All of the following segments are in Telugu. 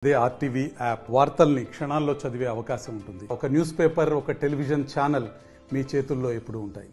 అదే ఆర్టీవీ యాప్ వార్తల్ని క్షణాల్లో చదివే అవకాశం ఉంటుంది. ఒక న్యూస్ పేపర్, ఒక టెలివిజన్ ఛానల్ మీ చేతుల్లో ఎప్పుడూ ఉంటాయి.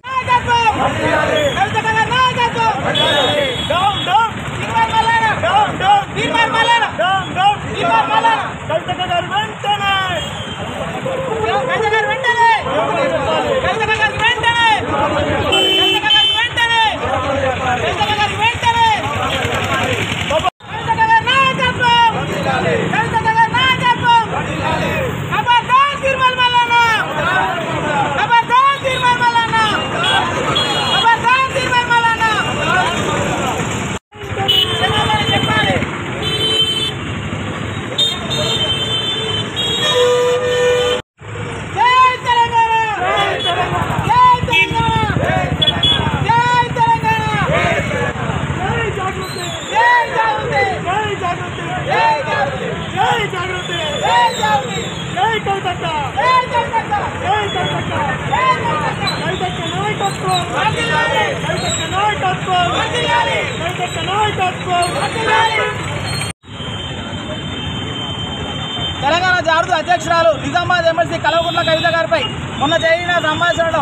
తెలంగాణ జాగృతి అధ్యక్షురాలు నిజామాబాద్ ఎమ్మెల్సీ కల్వకుంట్ల కవిత గారిపై మొన్న జరిగిన సంభాషణలో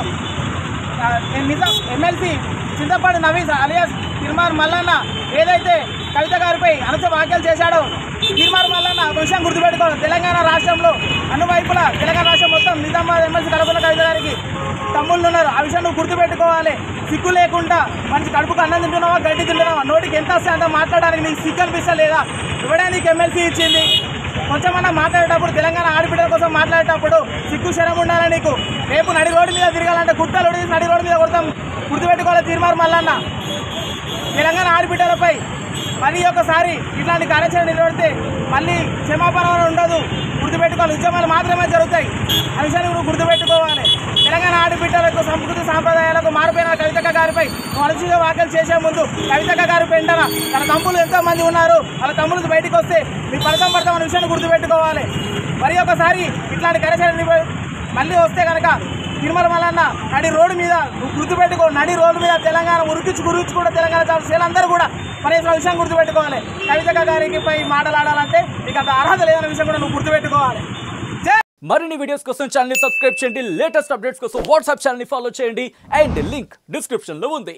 ఎమ్మెల్సీ చింతపాటి నవీస్ అలియాస్ తీర్మార్ మల్లన్న ఏదైతే కవిత గారిపై అనుచిత వ్యాఖ్యలు చేశాడో, తీర్మార్ మల్లన్న విషయం గుర్తుపెట్టుకోవాలి. తెలంగాణ రాష్ట్రంలో అన్ని వైపులా తెలంగాణ రాష్ట్రం మొత్తం నిజామాబాద్ ఎమ్మెల్సీ కల్వకుంట్ల కవిత గారికి తమ్ముళ్ళు ఉన్నారు. ఆ విషయం నువ్వు గుర్తుపెట్టుకోవాలి. సిగ్గు లేకుండా మంచి కడుపుకు అన్నం తింటున్నావా, గడ్డి తింటున్నావా, నోటికి ఎంత వస్తే అంత మాట్లాడడానికి నీకు సిగ్గు అనిపిస్తలేదా? ఇవ్వడానికి నీకు ఎమ్మెల్సీ ఇచ్చింది. కొంచెమన్నా మాట్లాడేటప్పుడు, తెలంగాణ ఆడబిడ్డల కోసం మాట్లాడేటప్పుడు సిగ్గు శరం ఉండాలి నీకు. రేపు నడి రోడ్డు మీద తిరగాలంటే గుట్టలు తీసి నడి రోడ్డు మీద కొడతాం. గుర్తుపెట్టుకోవాలి. తీర్మార్ మల్లన్న తెలంగాణ ఆడబిడ్డలపై మళ్ళీ ఒకసారి ఇట్లాంటి కార్యాచరణ నిర్వహిస్తే మళ్ళీ క్షమాపణ ఉండదు. గుర్తుపెట్టుకోవాలి. ఉద్యమాలు మాత్రమే జరుగుతాయి. ఆ విషయాన్ని నువ్వు గుర్తుపెట్టుకోవాలి. తెలంగాణ ఆడబిడ్డలకు సంస్కృతి సాంప్రదాయాలకు మారిపోయిన కవితక్క గారిపై అనుచిత వ్యాఖ్యలు చేసే ముందు కవితక్క గారి వెంటన తన తమ్ముళ్ళు ఎంతో మంది ఉన్నారు. వాళ్ళ తమ్ముళ్ళు బయటకు వస్తే మీకు ఫలితం పడతాం అనే విషయాన్ని గుర్తుపెట్టుకోవాలి. మరి ఒకసారి ఇట్లాంటి కార్యాచరణ మళ్ళీ వస్తే కనుక తీర్మార్ మల్లన్న నడి రోడ్డు మీద గుర్తుపెట్టుకో. నడి రోడ్డు మీద తెలంగాణ ఉరికించి కూడా తెలంగాణ అందరూ కూడా పనిచేసిన విషయం గుర్తుపెట్టుకోవాలి. కవితక్క గారికి పై మాట్లాడాలంటే నీకు అంత అర్హత లేదన్న విషయం కూడా నువ్వు గుర్తుపెట్టుకోవాలి. మరిన్ని వీడియోస్ కోసం ఛానల్ ని సబ్స్క్రైబ్ చేయండి. లేటెస్ట్ అప్డేట్స్ కోసం వాట్సాప్ ఛానల్ ని ఫాలో చేయండి. అండ్ లింక్ డిస్క్రిప్షన్ లో ఉంది.